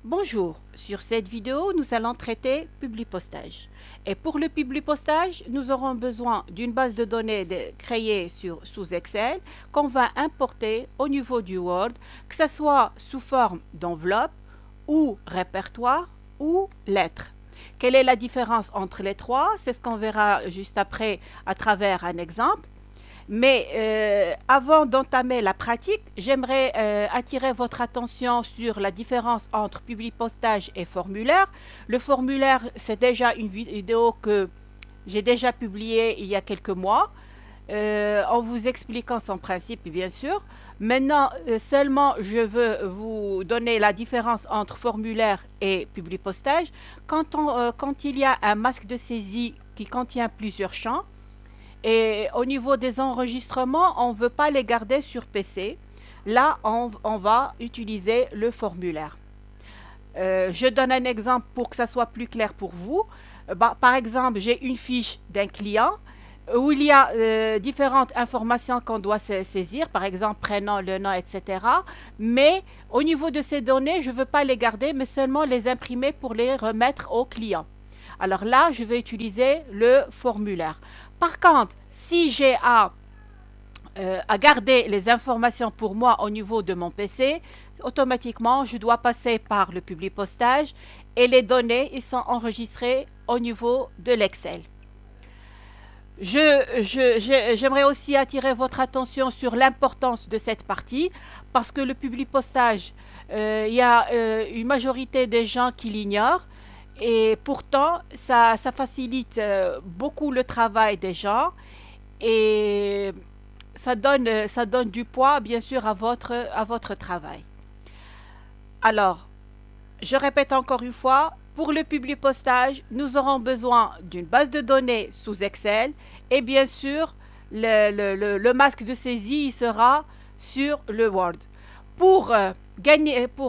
Bonjour, sur cette vidéo, nous allons traiter Publipostage. Et pour le Publipostage, nous aurons besoin d'une base de données créée sous Excel qu'on va importer au niveau du Word, que ce soit sous forme d'enveloppe ou répertoire ou lettres. Quelle est la différence entre les trois? C'est ce qu'on verra juste après à travers un exemple. Mais avant d'entamer la pratique, j'aimerais attirer votre attention sur la différence entre Publipostage et formulaire. Le formulaire, c'est déjà une vidéo que j'ai déjà publiée il y a quelques mois, en vous expliquant son principe, bien sûr. Maintenant, seulement, je veux vous donner la différence entre formulaire et Publipostage. Quand il y a un masque de saisie qui contient plusieurs champs, et au niveau des enregistrements, on ne veut pas les garder sur PC. Là, on va utiliser le formulaire. Je donne un exemple pour que ça soit plus clair pour vous. Par exemple, j'ai une fiche d'un client où il y a différentes informations qu'on doit saisir, par exemple prénom, le nom, etc. Mais au niveau de ces données, je ne veux pas les garder, mais seulement les imprimer pour les remettre au client. Alors là, je vais utiliser le formulaire. Par contre, si j'ai à garder les informations pour moi au niveau de mon PC, automatiquement, je dois passer par le Publipostage et les données ils sont enregistrées au niveau de l'Excel. J'aimerais aussi attirer votre attention sur l'importance de cette partie parce que le Publipostage, il y a une majorité des gens qui l'ignorent. Et pourtant, ça facilite beaucoup le travail des gens et ça donne du poids, bien sûr, à votre travail. Alors, je répète encore une fois, pour le Publipostage, nous aurons besoin d'une base de données sous Excel et bien sûr, le masque de saisie il sera sur le Word. Pour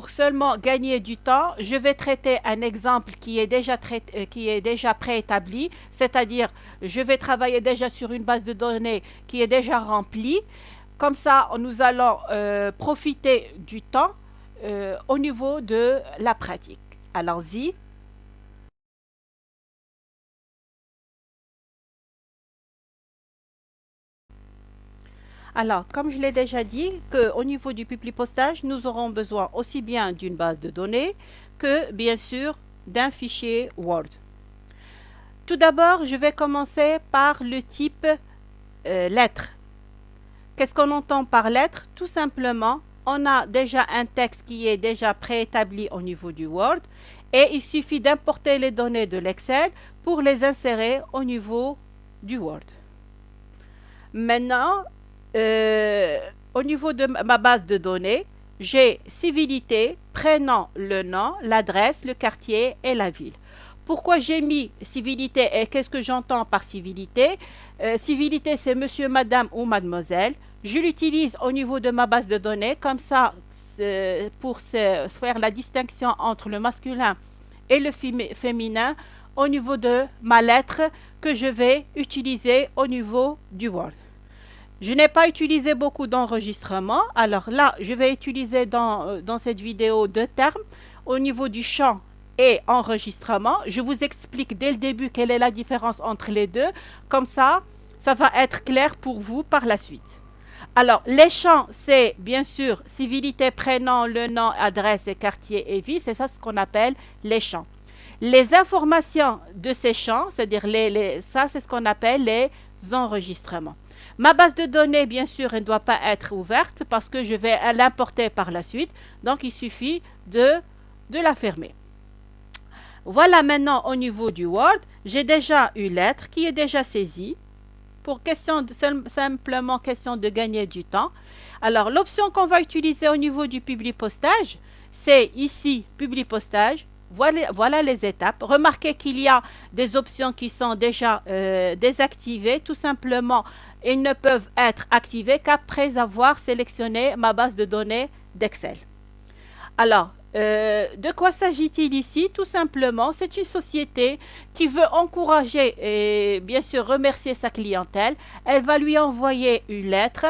seulement gagner du temps, je vais traiter un exemple qui est déjà préétabli, c'est-à-dire je vais travailler déjà sur une base de données qui est déjà remplie. Comme ça, nous allons profiter du temps au niveau de la pratique. Allons-y. Alors, comme je l'ai déjà dit, qu'au niveau du Publipostage, nous aurons besoin aussi bien d'une base de données que, bien sûr, d'un fichier Word. Tout d'abord, je vais commencer par le type lettre. Qu'est-ce qu'on entend par lettre? Tout simplement, on a déjà un texte qui est déjà préétabli au niveau du Word et il suffit d'importer les données de l'Excel pour les insérer au niveau du Word. Maintenant, au niveau de ma base de données, j'ai civilité, prénom, le nom, l'adresse, le quartier et la ville. Pourquoi j'ai mis civilité et qu'est-ce que j'entends par civilité? Civilité, c'est monsieur, madame ou mademoiselle. Je l'utilise au niveau de ma base de données, comme ça, pour faire la distinction entre le masculin et le féminin au niveau de ma lettre que je vais utiliser au niveau du Word. Je n'ai pas utilisé beaucoup d'enregistrements. Alors là, je vais utiliser dans cette vidéo deux termes au niveau du champ et enregistrement. Je vous explique dès le début quelle est la différence entre les deux. Comme ça va être clair pour vous par la suite. Alors, les champs, c'est bien sûr civilité, prénom, le nom, adresse et quartier et ville. C'est ça ce qu'on appelle les champs. Les informations de ces champs, c'est-à-dire ça, c'est ce qu'on appelle les enregistrements. Ma base de données, bien sûr, elle ne doit pas être ouverte parce que je vais l'importer par la suite. Donc, il suffit de la fermer. Voilà maintenant au niveau du Word, j'ai déjà une lettre qui est déjà saisie. Pour simplement question de gagner du temps. Alors, l'option qu'on va utiliser au niveau du Publipostage, c'est ici, Publipostage. Voilà les étapes. Remarquez qu'il y a des options qui sont déjà désactivées. Tout simplement, ils ne peuvent être activés qu'après avoir sélectionné ma base de données d'Excel. Alors, de quoi s'agit-il ici? Tout simplement, c'est une société qui veut encourager et bien sûr remercier sa clientèle. Elle va lui envoyer une lettre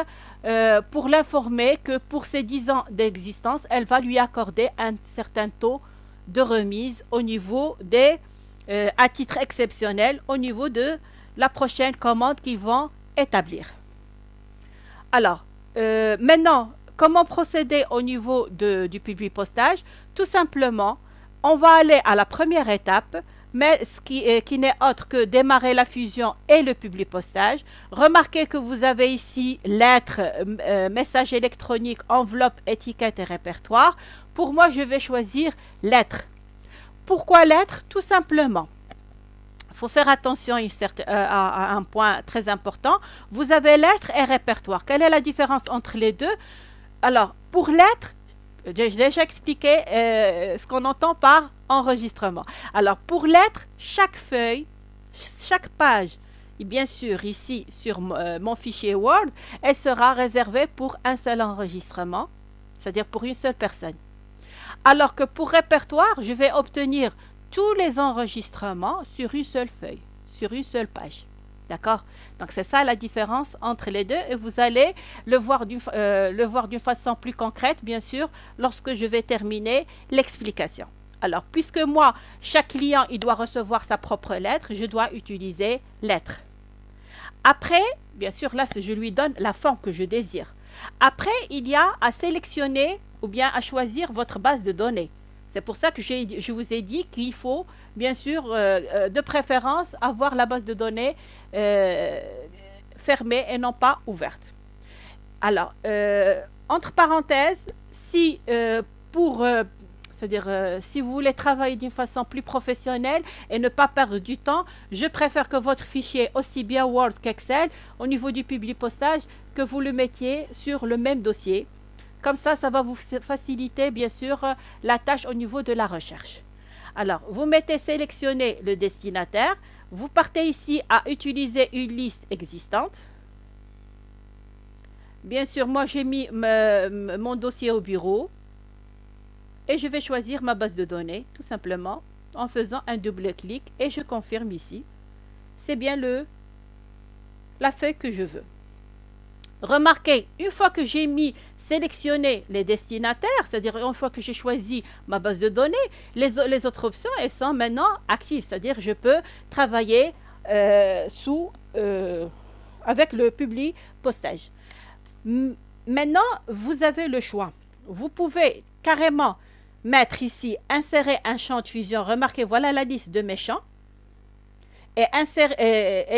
pour l'informer que pour ses 10 ans d'existence, elle va lui accorder un certain taux de remise au niveau des, à titre exceptionnel, au niveau de la prochaine commande qu'ils vont établir. Alors, maintenant, comment procéder au niveau du publipostage? Tout simplement, on va aller à la première étape, mais qui n'est autre que démarrer la fusion et le publipostage. Remarquez que vous avez ici lettres, message électronique, enveloppe, étiquette et répertoire. Pour moi, je vais choisir lettres. Pourquoi lettres? Tout simplement. Il faut faire attention à un point très important. Vous avez lettres et répertoire. Quelle est la différence entre les deux? Alors, pour lettres, j'ai déjà expliqué ce qu'on entend par enregistrement. Alors, pour lettres, chaque feuille, chaque page, et bien sûr, ici, sur mon fichier Word, elle sera réservée pour un seul enregistrement, c'est-à-dire pour une seule personne. Alors que pour répertoire, je vais obtenir tous les enregistrements sur une seule feuille, sur une seule page. D'accord? Donc, c'est ça la différence entre les deux et vous allez le voir d'une façon plus concrète, bien sûr, lorsque je vais terminer l'explication. Alors, puisque moi, chaque client, il doit recevoir sa propre lettre, je dois utiliser lettre. Après, bien sûr, là, je lui donne la forme que je désire. Après, il y a à sélectionner ou bien à choisir votre base de données. C'est pour ça que je vous ai dit qu'il faut, bien sûr, de préférence, avoir la base de données fermée et non pas ouverte. Alors, entre parenthèses, si c'est-à-dire, si vous voulez travailler d'une façon plus professionnelle et ne pas perdre du temps, je préfère que votre fichier, aussi bien Word qu'Excel, au niveau du publipostage, que vous le mettiez sur le même dossier. Comme ça va vous faciliter, bien sûr, la tâche au niveau de la recherche. Alors, vous mettez sélectionner le destinataire. Vous partez ici à utiliser une liste existante. Bien sûr, moi, j'ai mis mon dossier au bureau. Et je vais choisir ma base de données, tout simplement, en faisant un double clic. Et je confirme ici. C'est bien la feuille que je veux. Remarquez, une fois que j'ai sélectionné les destinataires, c'est-à-dire une fois que j'ai choisi ma base de données, les autres options, elles sont maintenant actives, c'est-à-dire je peux travailler avec le publipostage. Maintenant, vous avez le choix. Vous pouvez carrément mettre ici, insérer un champ de fusion. Remarquez, voilà la liste de mes champs. Et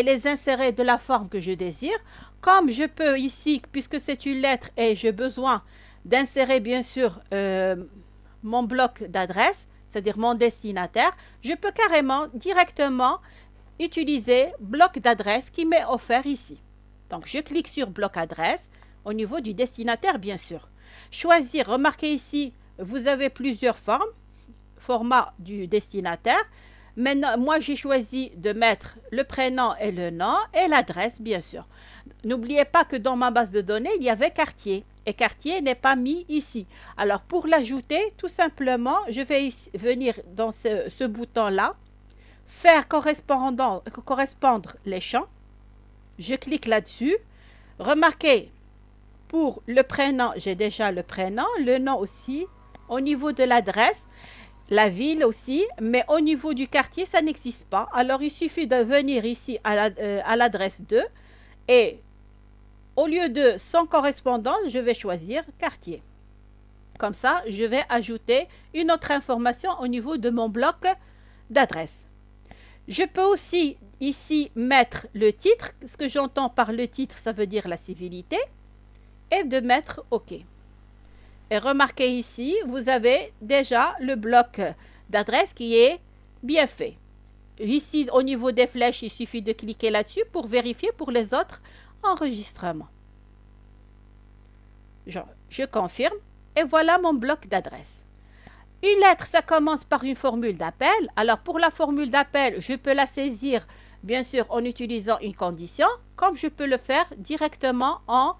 les insérer de la forme que je désire. Comme je peux ici, puisque c'est une lettre et j'ai besoin d'insérer bien sûr mon bloc d'adresse, c'est-à-dire mon destinataire, je peux carrément directement utiliser bloc d'adresse qui m'est offert ici. Donc je clique sur bloc adresse au niveau du destinataire bien sûr. Choisir, remarquez ici, vous avez plusieurs formats du destinataire. Maintenant, moi, j'ai choisi de mettre le prénom et le nom et l'adresse, bien sûr. N'oubliez pas que dans ma base de données, il y avait quartier. Et quartier n'est pas mis ici. Alors, pour l'ajouter, tout simplement, je vais venir dans ce bouton-là, faire correspondre les champs. Je clique là-dessus. Remarquez, pour le prénom, j'ai déjà le prénom, le nom aussi. Au niveau de l'adresse, la ville aussi, mais au niveau du quartier, ça n'existe pas. Alors, il suffit de venir ici à l'adresse 2 et au lieu de sans correspondance, je vais choisir quartier. Comme ça, je vais ajouter une autre information au niveau de mon bloc d'adresse. Je peux aussi ici mettre le titre. Ce que j'entends par le titre, ça veut dire la civilité. Et de mettre OK. Et remarquez ici, vous avez déjà le bloc d'adresse qui est bien fait. Ici, au niveau des flèches, il suffit de cliquer là-dessus pour vérifier pour les autres enregistrements. Je confirme et voilà mon bloc d'adresse. Une lettre, ça commence par une formule d'appel. Alors, pour la formule d'appel, je peux la saisir, bien sûr, en utilisant une condition, comme je peux le faire directement en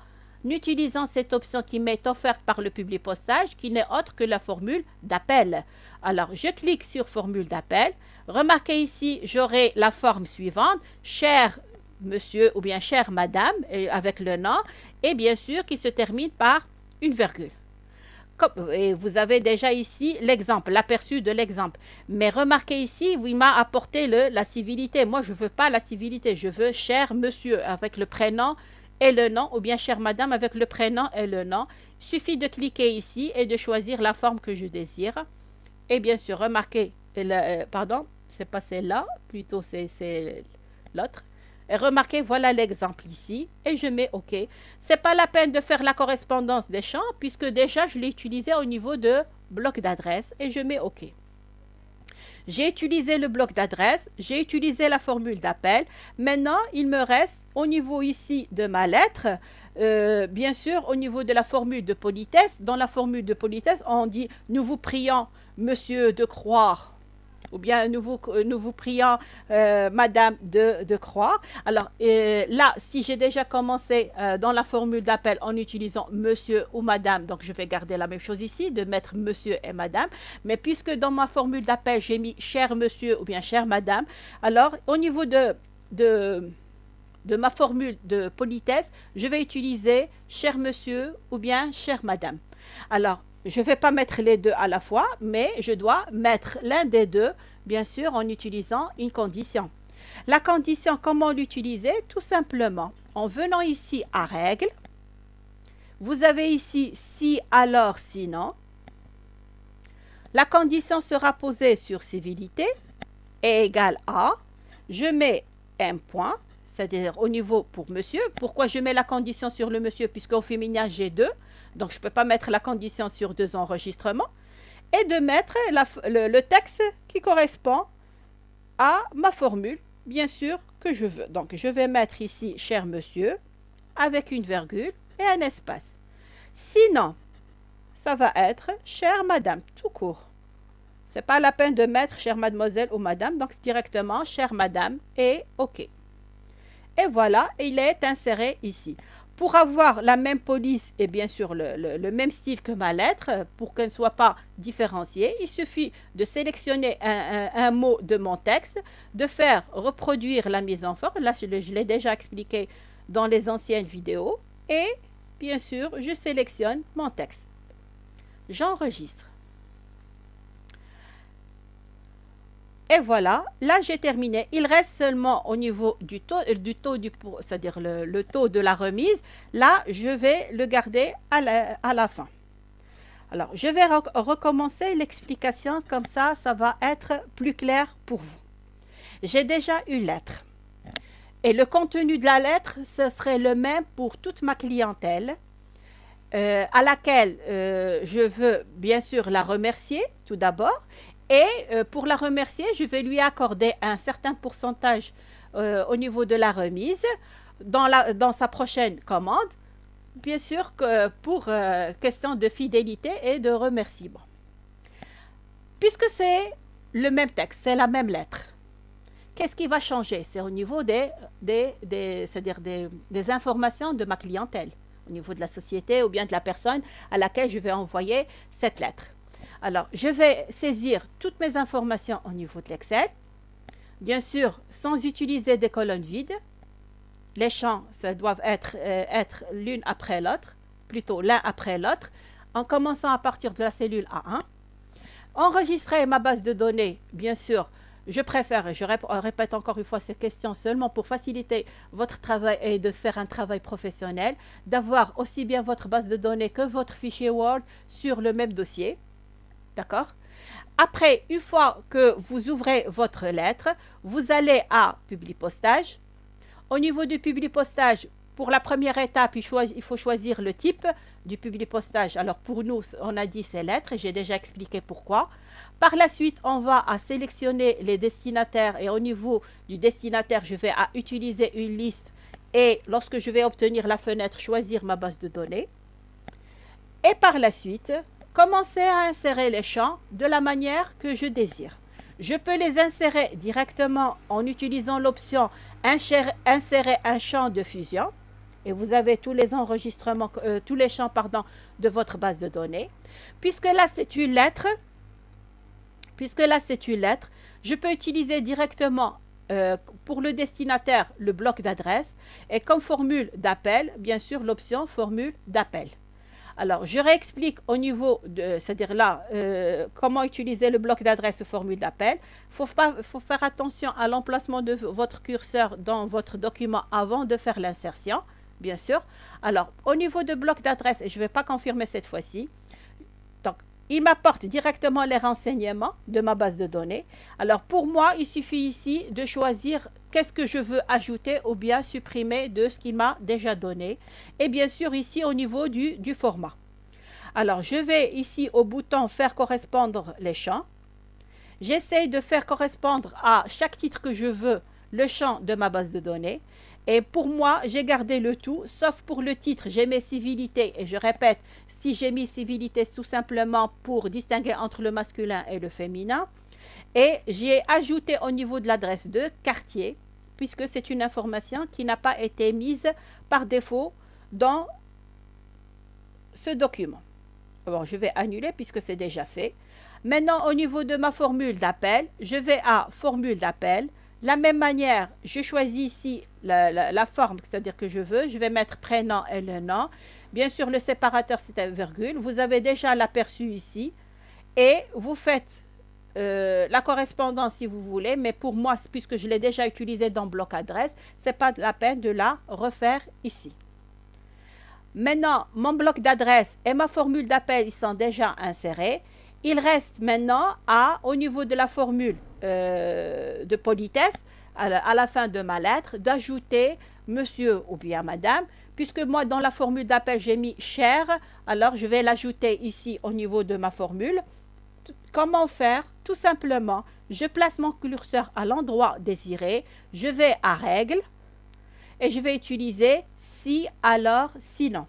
utilisant cette option qui m'est offerte par le publipostage, qui n'est autre que la formule d'appel. Alors, je clique sur formule d'appel. Remarquez ici, j'aurai la forme suivante, cher monsieur ou bien chère madame, avec le nom, et bien sûr qui se termine par une virgule. Et vous avez déjà ici l'exemple, l'aperçu de l'exemple. Mais remarquez ici, il m'a apporté la civilité. Moi, je ne veux pas la civilité. Je veux cher monsieur avec le prénom et le nom, ou bien chère madame avec le prénom et le nom. Il suffit de cliquer ici et de choisir la forme que je désire. Et bien sûr, remarquez, pardon, c'est pas celle-là, plutôt c'est l'autre. Et remarquez, voilà l'exemple ici, et je mets OK. C'est pas la peine de faire la correspondance des champs, puisque déjà je l'ai utilisé au niveau de bloc d'adresse, et je mets OK. J'ai utilisé le bloc d'adresse, j'ai utilisé la formule d'appel. Maintenant, il me reste au niveau ici de ma lettre, bien sûr, au niveau de la formule de politesse. Dans la formule de politesse, on dit « Nous vous prions, monsieur de croire » ou bien nous vous prions, madame de croire. Alors là, si j'ai déjà commencé dans la formule d'appel en utilisant monsieur ou madame, donc je vais garder la même chose ici, de mettre monsieur et madame. Mais puisque dans ma formule d'appel, j'ai mis cher monsieur ou bien chère madame, alors au niveau de ma formule de politesse, je vais utiliser cher monsieur ou bien chère madame. Alors, je ne vais pas mettre les deux à la fois, mais je dois mettre l'un des deux, bien sûr, en utilisant une condition. La condition, comment l'utiliser? Tout simplement, en venant ici à règle, vous avez ici si, alors, sinon. La condition sera posée sur civilité est égal à, je mets un point, c'est-à-dire au niveau pour monsieur. Pourquoi je mets la condition sur le monsieur? Puisqu'au féminin, j'ai deux. Donc, je ne peux pas mettre la condition sur deux enregistrements. Et de mettre le texte qui correspond à ma formule, bien sûr, que je veux. Donc, je vais mettre ici « cher monsieur » avec une virgule et un espace. Sinon, ça va être « chère madame » tout court. Ce n'est pas la peine de mettre « chère mademoiselle » ou « madame », donc directement « chère madame » et « OK ». Et voilà, il est inséré ici. Pour avoir la même police et bien sûr le même style que ma lettre, pour qu'elle ne soit pas différenciée, il suffit de sélectionner un mot de mon texte, de faire reproduire la mise en forme. Là, je l'ai déjà expliqué dans les anciennes vidéos. Et bien sûr, je sélectionne mon texte. J'enregistre. Et voilà, là j'ai terminé. Il reste seulement au niveau du taux, c'est-à-dire le taux de la remise. Là, je vais le garder à la fin. Alors, je vais recommencer l'explication, comme ça va être plus clair pour vous. J'ai déjà une lettre. Et le contenu de la lettre, ce serait le même pour toute ma clientèle, à laquelle je veux bien sûr la remercier tout d'abord. Et pour la remercier, je vais lui accorder un certain pourcentage au niveau de la remise dans sa prochaine commande, bien sûr que pour question de fidélité et de remerciement. Puisque c'est le même texte, c'est la même lettre, qu'est-ce qui va changer? C'est au niveau c'est-à-dire des informations de ma clientèle, au niveau de la société ou bien de la personne à laquelle je vais envoyer cette lettre. Alors, je vais saisir toutes mes informations au niveau de l'Excel. Bien sûr, sans utiliser des colonnes vides. Les champs, ça doivent être l'une après l'autre, plutôt l'un après l'autre, en commençant à partir de la cellule A1. Enregistrer ma base de données, bien sûr, je préfère, et je répète encore une fois ces questions seulement pour faciliter votre travail et de faire un travail professionnel, d'avoir aussi bien votre base de données que votre fichier Word sur le même dossier. D'accord? Après, une fois que vous ouvrez votre lettre, vous allez à Publier postage. Au niveau du Publier postage, pour la première étape, il faut choisir le type du Publier postage. Alors pour nous, on a dit c'est lettres, j'ai déjà expliqué pourquoi. Par la suite, on va à sélectionner les destinataires et au niveau du destinataire, je vais à utiliser une liste et lorsque je vais obtenir la fenêtre, choisir ma base de données. Et par la suite, commencer à insérer les champs de la manière que je désire. Je peux les insérer directement en utilisant l'option insérer un champ de fusion et vous avez tous les enregistrements, tous les champs de votre base de données. Puisque là c'est une lettre, je peux utiliser directement pour le destinataire le bloc d'adresse et comme formule d'appel, bien sûr l'option formule d'appel. Alors, je réexplique au niveau de, c'est-à-dire là, comment utiliser le bloc d'adresse ou formule d'appel. Faut faire attention à l'emplacement de votre curseur dans votre document avant de faire l'insertion, bien sûr. Alors, au niveau de bloc d'adresse, et je ne vais pas confirmer cette fois-ci, donc, il m'apporte directement les renseignements de ma base de données. Alors, pour moi, il suffit ici de choisir qu'est-ce que je veux ajouter ou bien supprimer de ce qu'il m'a déjà donné. Et bien sûr, ici, au niveau du format. Alors, je vais ici au bouton faire correspondre les champs. J'essaie de faire correspondre à chaque titre que je veux le champ de ma base de données. Et pour moi, j'ai gardé le tout, sauf pour le titre, j'ai mis civilité. Et je répète, si j'ai mis civilité, tout simplement pour distinguer entre le masculin et le féminin. Et j'ai ajouté au niveau de l'adresse de quartier, puisque c'est une information qui n'a pas été mise par défaut dans ce document. Bon, je vais annuler puisque c'est déjà fait. Maintenant, au niveau de ma formule d'appel, je vais à formule d'appel. De la même manière, je choisis ici la forme, c'est-à-dire que je veux. Je vais mettre prénom et le nom. Bien sûr, le séparateur, c'est un virgule. Vous avez déjà l'aperçu ici. Et vous faites la correspondance si vous voulez. Mais pour moi, puisque je l'ai déjà utilisé dans bloc adresse, ce n'est pas la peine de la refaire ici. Maintenant, mon bloc d'adresse et ma formule d'appel, ils sont déjà insérés. Il reste maintenant au niveau de la formule de politesse, à la fin de ma lettre, d'ajouter monsieur ou bien madame. Puisque moi, dans la formule d'appel, j'ai mis cher, alors je vais l'ajouter ici au niveau de ma formule. Comment faire? Tout simplement, je place mon curseur à l'endroit désiré, je vais à règles et je vais utiliser si, alors, sinon.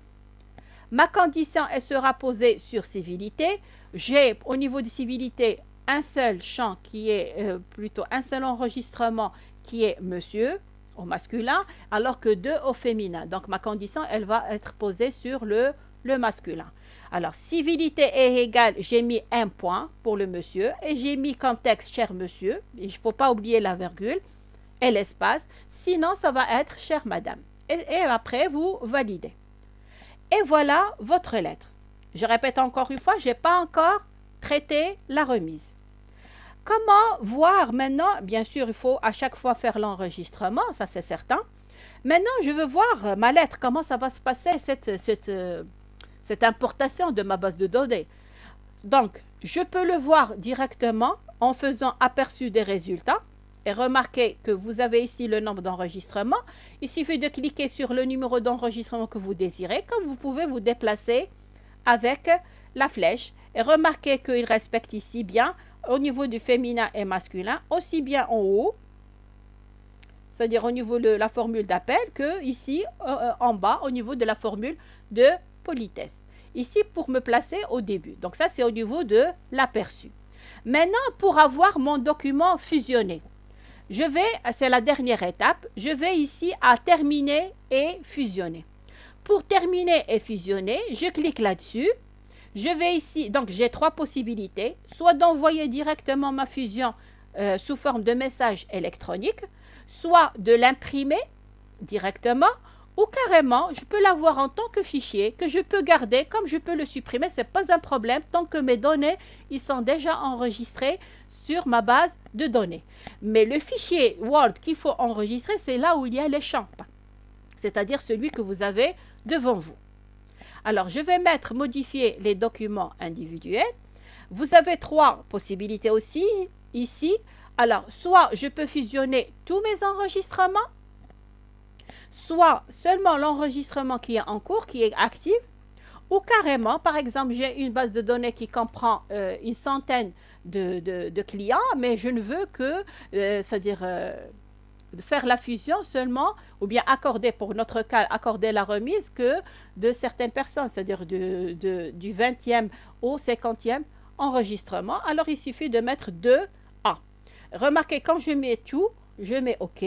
Ma condition, elle sera posée sur civilité. J'ai au niveau de civilité un seul champ qui est plutôt un seul enregistrement qui est monsieur au masculin, alors que deux au féminin. Donc ma condition, elle va être posée sur le masculin. Alors civilité est égale, j'ai mis un point pour le monsieur et j'ai mis comme texte cher monsieur. Il ne faut pas oublier la virgule et l'espace. Sinon, ça va être chère madame. Et après, vous validez. Et voilà votre lettre. Je répète encore une fois, je n'ai pas encore traité la remise. Comment voir maintenant? Bien sûr, il faut à chaque fois faire l'enregistrement, ça c'est certain. Maintenant, je veux voir ma lettre, comment ça va se passer, cette importation de ma base de données. Donc, je peux le voir directement en faisant aperçu des résultats. Et remarquez que vous avez ici le nombre d'enregistrements. Il suffit de cliquer sur le numéro d'enregistrement que vous désirez, comme vous pouvez vous déplacer avec la flèche. Et remarquez qu'il respecte ici bien au niveau du féminin et masculin, aussi bien en haut, c'est-à-dire au niveau de la formule d'appel, que ici en bas, au niveau de la formule de politesse. Ici, pour me placer au début. Donc ça, c'est au niveau de l'aperçu. Maintenant, pour avoir mon document fusionné, c'est la dernière étape, je vais ici à terminer et fusionner. Pour terminer et fusionner, je clique là-dessus. Je vais ici, donc j'ai trois possibilités, soit d'envoyer directement ma fusion sous forme de message électronique, soit de l'imprimer directement, ou carrément, je peux l'avoir en tant que fichier que je peux garder, comme je peux le supprimer, ce n'est pas un problème, tant que mes données, ils sont déjà enregistrées sur ma base de données. Mais le fichier Word qu'il faut enregistrer, c'est là où il y a les champs, c'est-à-dire celui que vous avez devant vous. Alors, je vais modifier les documents individuels. Vous avez trois possibilités aussi ici. Alors, soit je peux fusionner tous mes enregistrements, soit seulement l'enregistrement qui est en cours, qui est actif, ou carrément, par exemple, j'ai une base de données qui comprend une centaine de clients, mais je ne veux que, c'est-à-dire de faire la fusion seulement, ou bien accorder, pour notre cas, accorder la remise que de certaines personnes, c'est-à-dire du 20e au 50e enregistrement. Alors, il suffit de mettre 2A. Remarquez, quand je mets tout, je mets OK.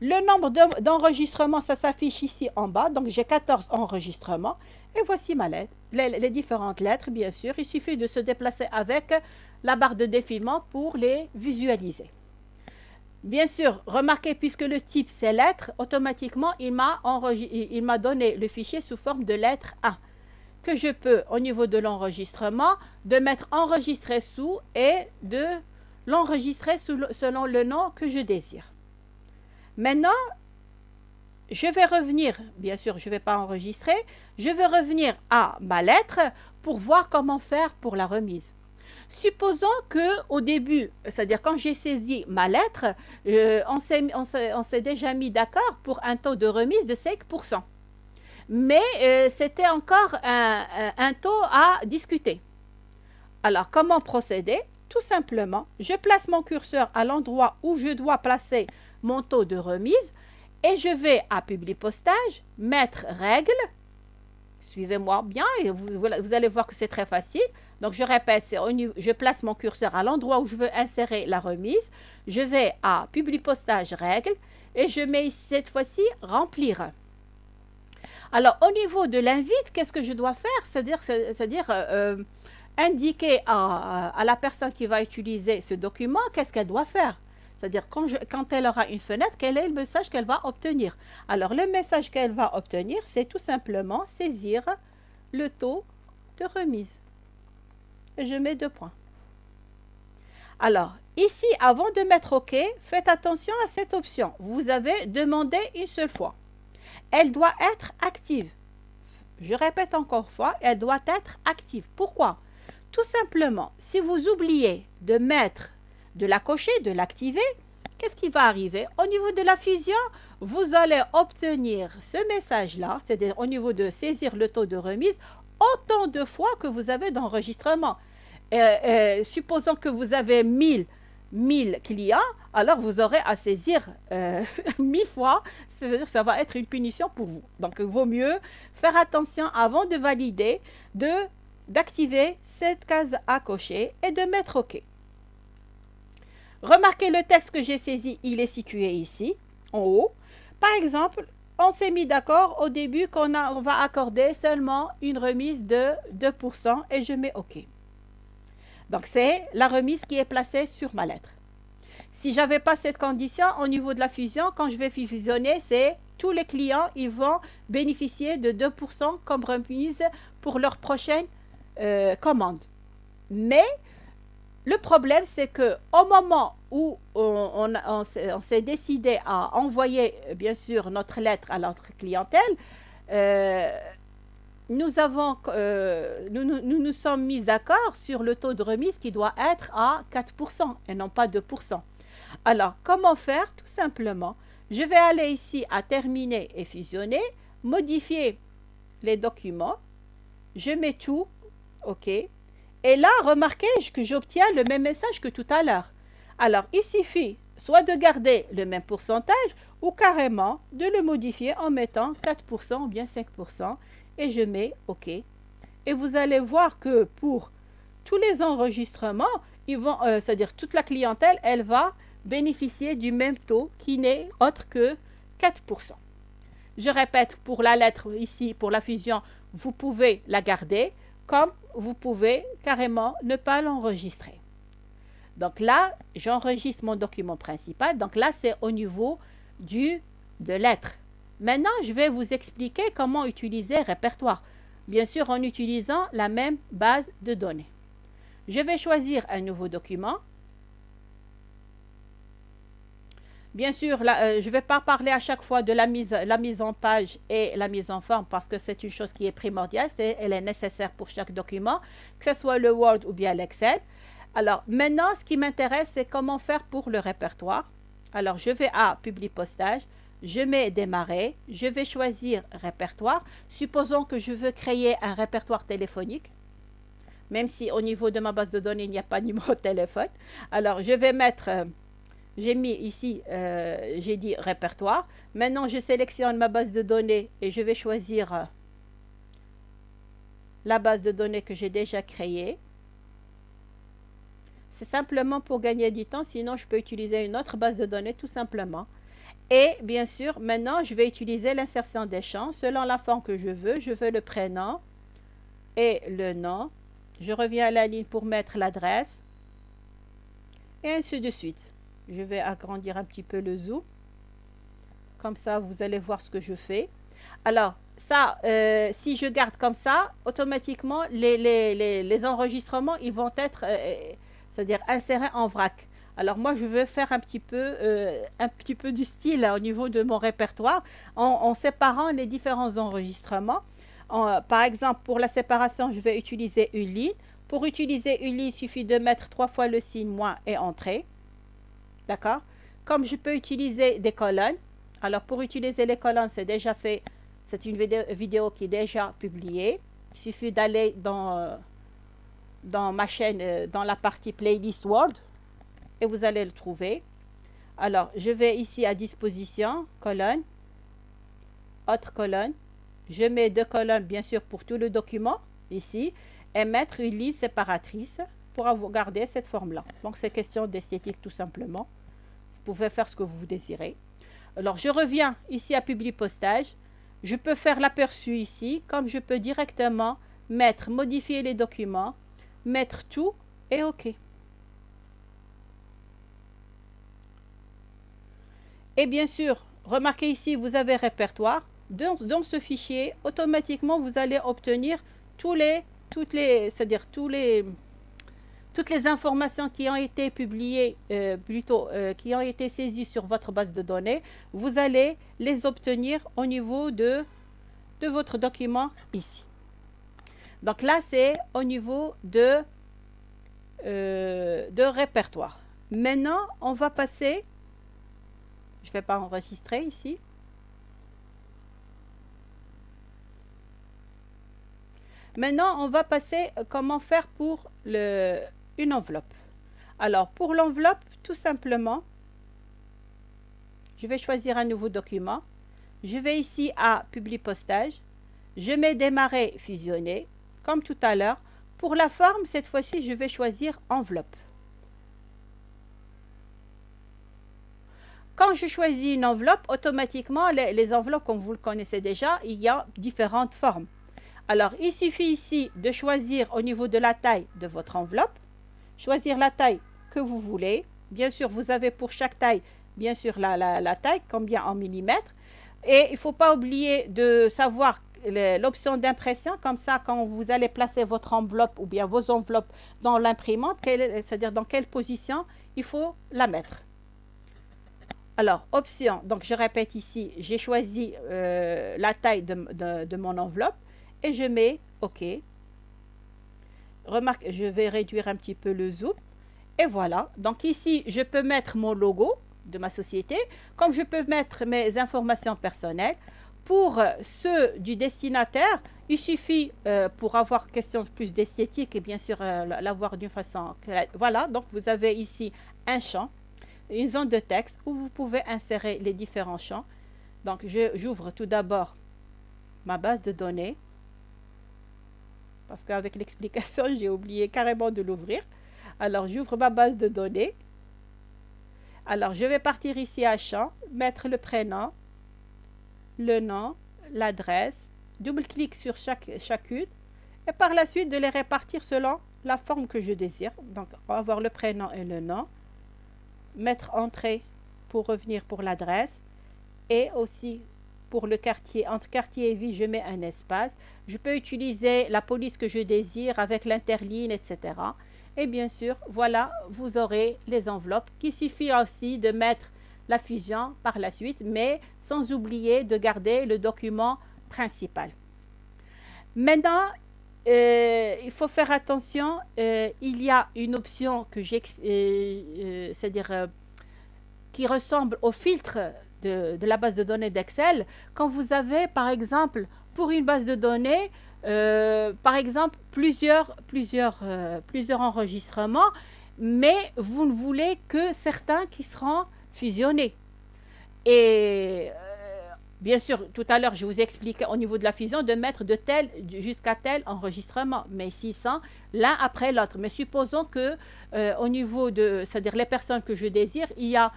Le nombre d'enregistrements, ça s'affiche ici en bas. Donc, j'ai 14 enregistrements. Et voici ma lettre, les différentes lettres, bien sûr. Il suffit de se déplacer avec la barre de défilement pour les visualiser. Bien sûr, remarquez, puisque le type c'est lettre, automatiquement, il m'a donné le fichier sous forme de lettre 1, que je peux, au niveau de l'enregistrement, de mettre enregistrer sous et de l'enregistrer selon le nom que je désire. Maintenant, je vais revenir, bien sûr, je ne vais pas enregistrer, je vais revenir à ma lettre pour voir comment faire pour la remise. Supposons qu'au début, c'est-à-dire quand j'ai saisi ma lettre, on s'est déjà mis d'accord pour un taux de remise de 5%. Mais c'était encore un taux à discuter. Alors, comment procéder? Tout simplement, je place mon curseur à l'endroit où je dois placer mon taux de remise et je vais à Publi postage, mettre règle. Suivez-moi bien et vous allez voir que c'est très facile. Donc, je répète, je place mon curseur à l'endroit où je veux insérer la remise. Je vais à Publi postage règle et je mets cette fois-ci remplir. Alors, au niveau de l'invite, qu'est-ce que je dois faire? C'est-à-dire indiquer à la personne qui va utiliser ce document qu'est-ce qu'elle doit faire. C'est-à-dire quand elle aura une fenêtre, quel est le message qu'elle va obtenir. Alors, le message qu'elle va obtenir, c'est tout simplement saisir le taux de remise. Et je mets 2 points. Alors, ici, avant de mettre OK, faites attention à cette option. Vous avez demandé une seule fois. Elle doit être active. Je répète encore une fois, elle doit être active. Pourquoi? Tout simplement, si vous oubliez de la cocher, de l'activer, qu'est-ce qui va arriver? Au niveau de la fusion, vous allez obtenir ce message-là, c'est-à-dire au niveau de saisir le taux de remise, autant de fois que vous avez d'enregistrement. Supposons que vous avez 1000 clients, alors vous aurez à saisir 1000 fois, c'est-à-dire que ça va être une punition pour vous. Donc, il vaut mieux faire attention avant de valider, d'activer cette case à cocher et de mettre OK. Remarquez le texte que j'ai saisi, il est situé ici, en haut. Par exemple, on s'est mis d'accord au début qu'on va accorder seulement une remise de 2% et je mets OK. Donc, c'est la remise qui est placée sur ma lettre. Si je n'avais pas cette condition, au niveau de la fusion, quand je vais fusionner, c'est tous les clients, ils vont bénéficier de 2% comme remise pour leur prochaine commande. Mais le problème, c'est qu'au moment où on s'est décidé à envoyer, bien sûr, notre lettre à notre clientèle, nous nous sommes mis d'accord sur le taux de remise qui doit être à 4% et non pas 2%. Alors, comment faire? Tout simplement, je vais aller ici à terminer et fusionner, modifier les documents, je mets tout, OK. Et là, remarquez que j'obtiens le même message que tout à l'heure. Alors, il suffit soit de garder le même pourcentage ou carrément de le modifier en mettant 4% ou bien 5%. Et je mets OK. Et vous allez voir que pour tous les enregistrements, c'est-à-dire toute la clientèle, elle va bénéficier du même taux qui n'est autre que 4%. Je répète, pour la lettre ici, pour la fusion, vous pouvez la garder, comme vous pouvez carrément ne pas l'enregistrer. Donc là, j'enregistre mon document principal. Donc là, c'est au niveau de lettres. Maintenant, je vais vous expliquer comment utiliser répertoire. Bien sûr, en utilisant la même base de données. Je vais choisir un nouveau document. Bien sûr, là, je ne vais pas parler à chaque fois de la mise en page et la mise en forme parce que c'est une chose qui est primordiale. Elle est nécessaire pour chaque document, que ce soit le Word ou bien l'Excel. Alors, maintenant, ce qui m'intéresse, c'est comment faire pour le répertoire. Alors, je vais à Publi postage. Je mets démarrer, je vais choisir répertoire. Supposons que je veux créer un répertoire téléphonique, même si au niveau de ma base de données, il n'y a pas de numéro de téléphone. Alors, je vais mettre, j'ai mis ici, j'ai dit répertoire. Maintenant, je sélectionne ma base de données et je vais choisir la base de données que j'ai déjà créée. C'est simplement pour gagner du temps, sinon je peux utiliser une autre base de données tout simplement. Et bien sûr, maintenant, je vais utiliser l'insertion des champs selon la forme que je veux. Je veux le prénom et le nom. Je reviens à la ligne pour mettre l'adresse. Et ainsi de suite. Je vais agrandir un petit peu le zoom. Comme ça, vous allez voir ce que je fais. Alors, ça, si je garde comme ça, automatiquement, les enregistrements, ils vont être, c'est-à-dire insérés en vrac. Alors moi, je veux faire un petit peu du style au niveau de mon répertoire en séparant les différents enregistrements. Par exemple, pour la séparation, je vais utiliser une ligne. Pour utiliser une ligne, il suffit de mettre 3 fois le signe moins et entrée. D'accord? Comme je peux utiliser des colonnes, alors pour utiliser les colonnes, c'est déjà fait, c'est une vidéo qui est déjà publiée. Il suffit d'aller dans ma chaîne, dans la partie Playlist World, et vous allez le trouver. Alors, je vais ici à disposition, colonne, autre colonne. Je mets 2 colonnes, bien sûr, pour tout le document, ici, et mettre une ligne séparatrice pour garder cette forme-là. Donc, c'est question d'esthétique, tout simplement. Vous pouvez faire ce que vous désirez. Alors, je reviens ici à Publier postage. Je peux faire l'aperçu ici, comme je peux directement modifier les documents, mettre tout et OK. Et bien sûr, remarquez ici, vous avez répertoire. Dans ce fichier, automatiquement, vous allez obtenir toutes les informations qui ont été publiées, qui ont été saisies sur votre base de données. Vous allez les obtenir au niveau de votre document ici. Donc là, c'est au niveau de répertoire. Maintenant, on va passer, je ne vais pas enregistrer ici. Maintenant, on va passer comment faire pour une enveloppe. Alors, pour l'enveloppe, tout simplement, je vais choisir un nouveau document. Je vais ici à Publier postage. Je mets démarrer fusionner, comme tout à l'heure. Pour la forme, cette fois-ci, je vais choisir enveloppe. Quand je choisis une enveloppe, automatiquement, les enveloppes, comme vous le connaissez déjà, il y a différentes formes. Alors, il suffit ici de choisir au niveau de la taille de votre enveloppe, choisir la taille que vous voulez. Bien sûr, vous avez pour chaque taille, bien sûr, la taille, combien en millimètres. Et il ne faut pas oublier de savoir l'option d'impression, comme ça, quand vous allez placer votre enveloppe ou bien vos enveloppes dans l'imprimante, c'est-à-dire dans quelle position il faut la mettre. Alors, option, donc je répète ici, j'ai choisi la taille de mon enveloppe et je mets OK. Remarque, je vais réduire un petit peu le zoom. Et voilà, donc ici, je peux mettre mon logo de ma société, comme je peux mettre mes informations personnelles. Pour ceux du destinataire, il suffit, pour avoir question plus d'esthétique et bien sûr l'avoir d'une façon... Voilà, donc vous avez ici un champ, une zone de texte où vous pouvez insérer les différents champs. Donc j'ouvre tout d'abord ma base de données, parce qu'avec l'explication, j'ai oublié carrément de l'ouvrir. Alors, j'ouvre ma base de données. Alors, je vais partir ici à champ, mettre le prénom, le nom, l'adresse, double-clic sur chacune, et par la suite, de les répartir selon la forme que je désire. Donc, on va avoir le prénom et le nom, mettre entrée pour revenir pour l'adresse, et aussi pour le quartier, entre quartier et ville, je mets un espace. Je peux utiliser la police que je désire avec l'interligne, etc. Et bien sûr, voilà, vous aurez les enveloppes, qu'il suffit aussi de mettre la fusion par la suite, mais sans oublier de garder le document principal. Maintenant, il faut faire attention, il y a une option que c'est-à-dire qui ressemble au filtre de la base de données d'Excel. Quand vous avez, par exemple, pour une base de données, par exemple, plusieurs enregistrements, mais vous ne voulez que certains qui seront fusionnés. Et bien sûr, tout à l'heure, je vous ai expliqué au niveau de la fusion de mettre de tel jusqu'à tel enregistrement, mais 600 l'un après l'autre. Mais supposons que au niveau de, c'est-à-dire les personnes que je désire, il y a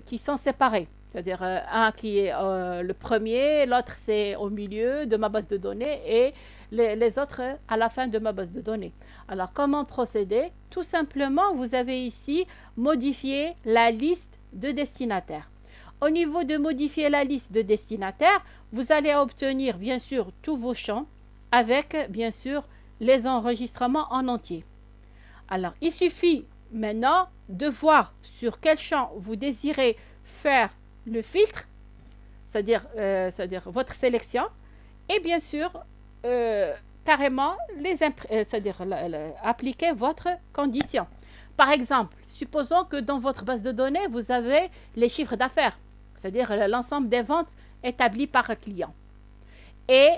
qui sont séparées. C'est-à-dire un qui est le premier, l'autre c'est au milieu de ma base de données et les autres à la fin de ma base de données. Alors comment procéder? Tout simplement, vous avez ici modifié la liste de destinataires. Au niveau de modifier la liste de destinataires, vous allez obtenir bien sûr tous vos champs avec bien sûr les enregistrements en entier. Alors, il suffit maintenant de voir sur quel champ vous désirez faire le filtre, c'est-à-dire votre sélection, et bien sûr, carrément, c'est-à-dire appliquer votre condition. Par exemple, supposons que dans votre base de données, vous avez les chiffres d'affaires, c'est-à-dire l'ensemble des ventes établies par client. Et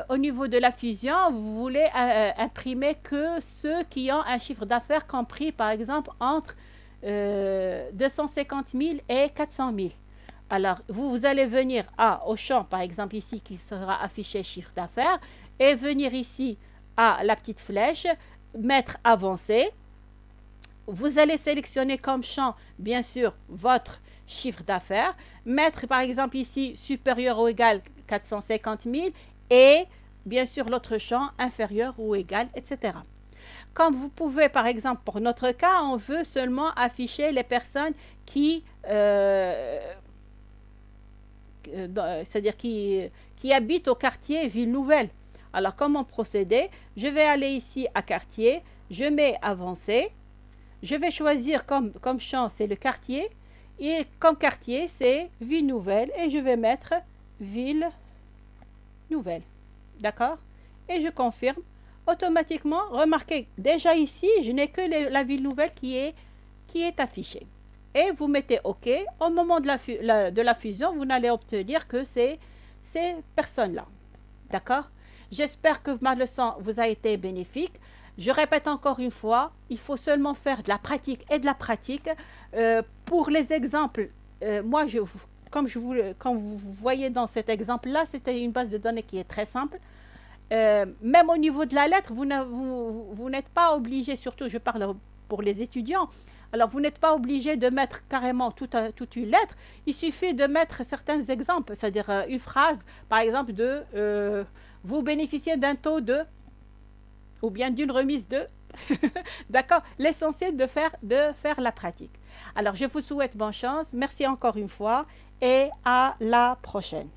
au niveau de la fusion, vous voulez imprimer que ceux qui ont un chiffre d'affaires compris, par exemple, entre 250 000 et 400 000. Alors, vous allez venir au champ, par exemple, ici, qui sera affiché chiffre d'affaires, et venir ici à la petite flèche, mettre avancé. Vous allez sélectionner comme champ, bien sûr, votre chiffre d'affaires, mettre par exemple ici supérieur ou égal 450 000 et bien sûr l'autre champ inférieur ou égal, etc. Comme vous pouvez, par exemple, pour notre cas, on veut seulement afficher les personnes qui, c'est-à-dire qui habitent au quartier Ville Nouvelle. Alors, comment procéder? Je vais aller ici à quartier, je mets avancé, je vais choisir comme champ, c'est le quartier, et comme quartier, c'est Ville Nouvelle, et je vais mettre Ville Nouvelle. D'accord? Et je confirme. Automatiquement, remarquez, déjà ici, je n'ai que la Ville Nouvelle qui est affichée. Et vous mettez OK. Au moment de la fusion, vous n'allez obtenir que ces personnes-là. D'accord? J'espère que ma leçon vous a été bénéfique. Je répète encore une fois, il faut seulement faire de la pratique et de la pratique. Pour les exemples, moi, comme vous voyez dans cet exemple-là, c'était une base de données qui est très simple. Même au niveau de la lettre, vous n'êtes pas obligé, surtout je parle pour les étudiants, alors vous n'êtes pas obligé de mettre carrément toute une lettre, il suffit de mettre certains exemples, c'est-à-dire une phrase, par exemple vous bénéficiez d'un taux de, ou bien d'une remise de, d'accord, l'essentiel de faire la pratique. Alors je vous souhaite bonne chance, merci encore une fois et à la prochaine.